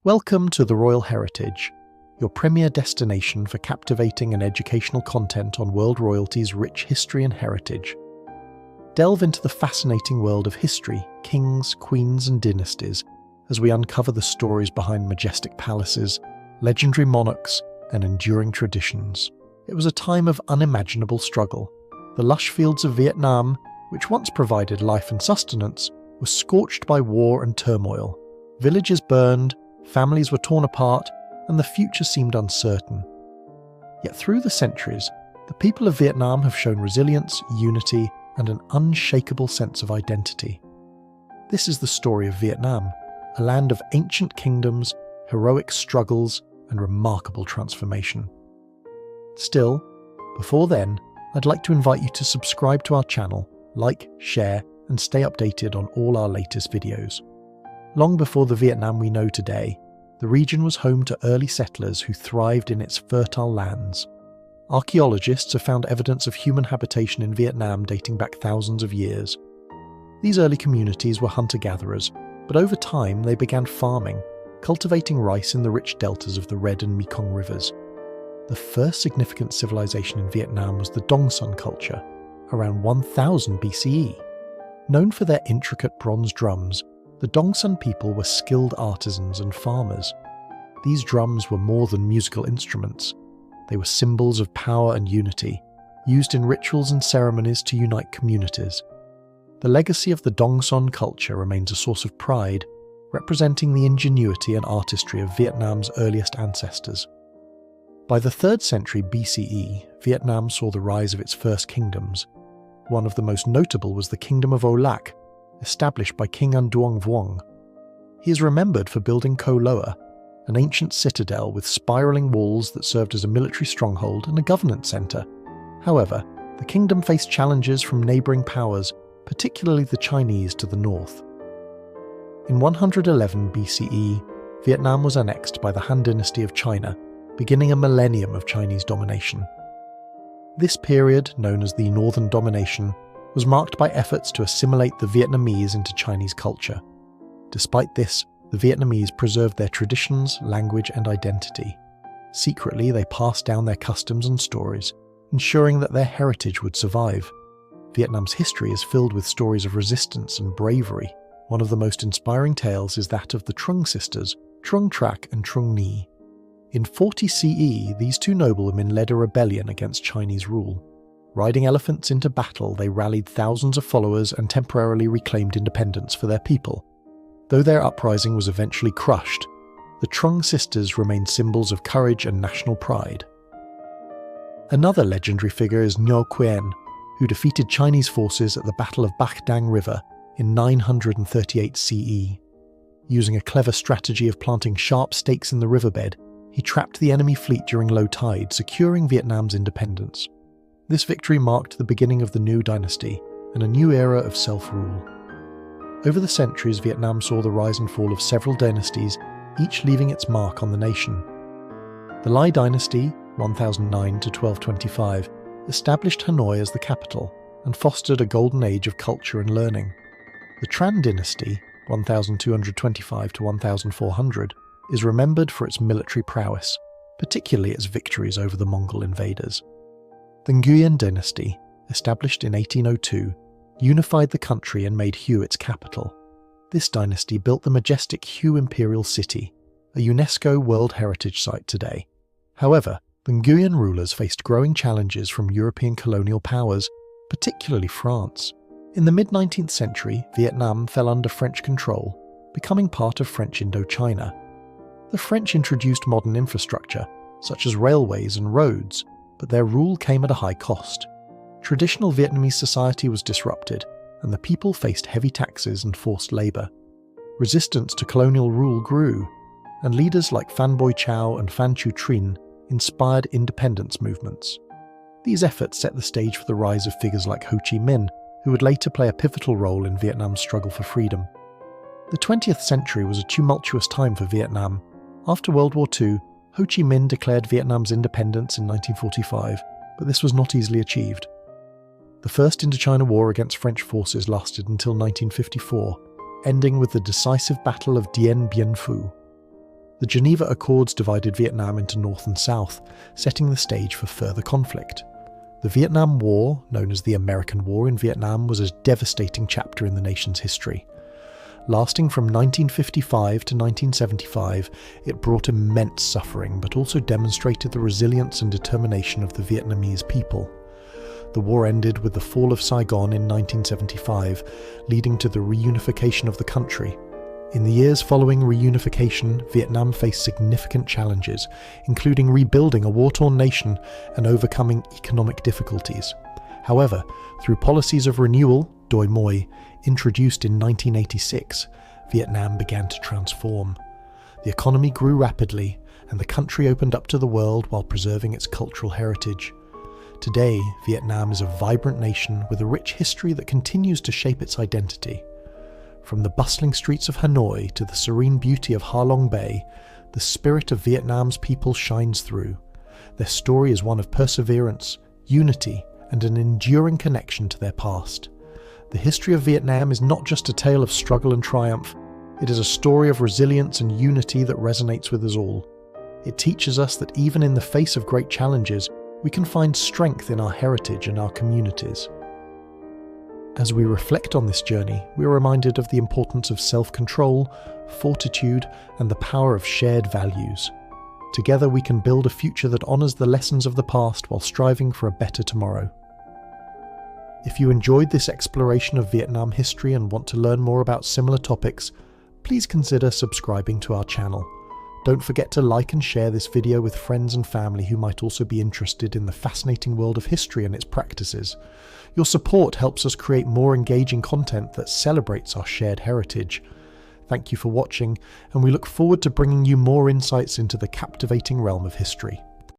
Welcome to The Royal Heritage, your premier destination for captivating and educational content on world royalty's rich history and heritage. Delve into the fascinating world of history, kings, queens, and dynasties as we uncover the stories behind majestic palaces, legendary monarchs, and enduring traditions. It was a time of unimaginable struggle. The lush fields of Vietnam, which once provided life and sustenance, were scorched by war and turmoil. Villages burned, families were torn apart, and the future seemed uncertain. Yet through the centuries, the people of Vietnam have shown resilience, unity, and an unshakable sense of identity. This is the story of Vietnam, a land of ancient kingdoms, heroic struggles, and remarkable transformation. Still, before then, I'd like to invite you to subscribe to our channel, like, share, and stay updated on all our latest videos. Long before the Vietnam we know today, the region was home to early settlers who thrived in its fertile lands. Archaeologists have found evidence of human habitation in Vietnam dating back thousands of years. These early communities were hunter-gatherers, but over time they began farming, cultivating rice in the rich deltas of the Red and Mekong rivers. The first significant civilization in Vietnam was the Dong Son culture, around 1000 BCE. Known for their intricate bronze drums, the Dong Son people were skilled artisans and farmers. These drums were more than musical instruments. They were symbols of power and unity, used in rituals and ceremonies to unite communities. The legacy of the Dong Son culture remains a source of pride, representing the ingenuity and artistry of Vietnam's earliest ancestors. By the 3rd century BCE, Vietnam saw the rise of its first kingdoms. One of the most notable was the Kingdom of O Lac, established by King Untold Vuong. He is remembered for building Co Loa, an ancient citadel with spiralling walls that served as a military stronghold and a governance centre. However, the kingdom faced challenges from neighbouring powers, particularly the Chinese to the north. In 111 BCE, Vietnam was annexed by the Han Dynasty of China, beginning a millennium of Chinese domination. This period, known as the Northern Domination, was marked by efforts to assimilate the Vietnamese into Chinese culture. Despite this, the Vietnamese preserved their traditions, language, and identity. Secretly, they passed down their customs and stories, ensuring that their heritage would survive. Vietnam's history is filled with stories of resistance and bravery. One of the most inspiring tales is that of the Trung sisters, Trung Trac and Trung Ni. In 40 CE, these two noblewomen led a rebellion against Chinese rule. Riding elephants into battle, they rallied thousands of followers and temporarily reclaimed independence for their people. Though their uprising was eventually crushed, the Trung sisters remained symbols of courage and national pride. Another legendary figure is Ngo Quyen, who defeated Chinese forces at the Battle of Bac Dang River in 938 CE. Using a clever strategy of planting sharp stakes in the riverbed, he trapped the enemy fleet during low tide, securing Vietnam's independence. This victory marked the beginning of the new dynasty and a new era of self-rule. Over the centuries, Vietnam saw the rise and fall of several dynasties, each leaving its mark on the nation. The Lai dynasty, 1009 to 1225, established Hanoi as the capital and fostered a golden age of culture and learning. The Tran dynasty, 1225 to 1400, is remembered for its military prowess, particularly its victories over the Mongol invaders. The Nguyen dynasty, established in 1802, unified the country and made Hue its capital. This dynasty built the majestic Hue Imperial City, a UNESCO World Heritage Site today. However, the Nguyen rulers faced growing challenges from European colonial powers, particularly France. In the mid-19th century, Vietnam fell under French control, becoming part of French Indochina. The French introduced modern infrastructure, such as railways and roads, but their rule came at a high cost. Traditional Vietnamese society was disrupted, and the people faced heavy taxes and forced labour. Resistance to colonial rule grew, and leaders like Phan Boi Chau and Phan Chu Trinh inspired independence movements. These efforts set the stage for the rise of figures like Ho Chi Minh, who would later play a pivotal role in Vietnam's struggle for freedom. The 20th century was a tumultuous time for Vietnam. After World War II, Ho Chi Minh declared Vietnam's independence in 1945, but this was not easily achieved. The First Indochina War against French forces lasted until 1954, ending with the decisive Battle of Dien Bien Phu. The Geneva Accords divided Vietnam into North and South, setting the stage for further conflict. The Vietnam War, known as the American War in Vietnam, was a devastating chapter in the nation's history. Lasting from 1955 to 1975, it brought immense suffering but also demonstrated the resilience and determination of the Vietnamese people. The war ended with the fall of Saigon in 1975, leading to the reunification of the country. In the years following reunification, Vietnam faced significant challenges, including rebuilding a war-torn nation and overcoming economic difficulties. However, through policies of renewal, Doi Moi, introduced in 1986, Vietnam began to transform. The economy grew rapidly, and the country opened up to the world while preserving its cultural heritage. Today, Vietnam is a vibrant nation with a rich history that continues to shape its identity. From the bustling streets of Hanoi to the serene beauty of Ha Long Bay, the spirit of Vietnam's people shines through. Their story is one of perseverance, unity, and an enduring connection to their past. The history of Vietnam is not just a tale of struggle and triumph, it is a story of resilience and unity that resonates with us all. It teaches us that even in the face of great challenges, we can find strength in our heritage and our communities. As we reflect on this journey, we are reminded of the importance of self-control, fortitude, and the power of shared values. Together we can build a future that honours the lessons of the past while striving for a better tomorrow. If you enjoyed this exploration of Vietnam history and want to learn more about similar topics, please consider subscribing to our channel. Don't forget to like and share this video with friends and family who might also be interested in the fascinating world of history and its practices. Your support helps us create more engaging content that celebrates our shared heritage. Thank you for watching, and we look forward to bringing you more insights into the captivating realm of history.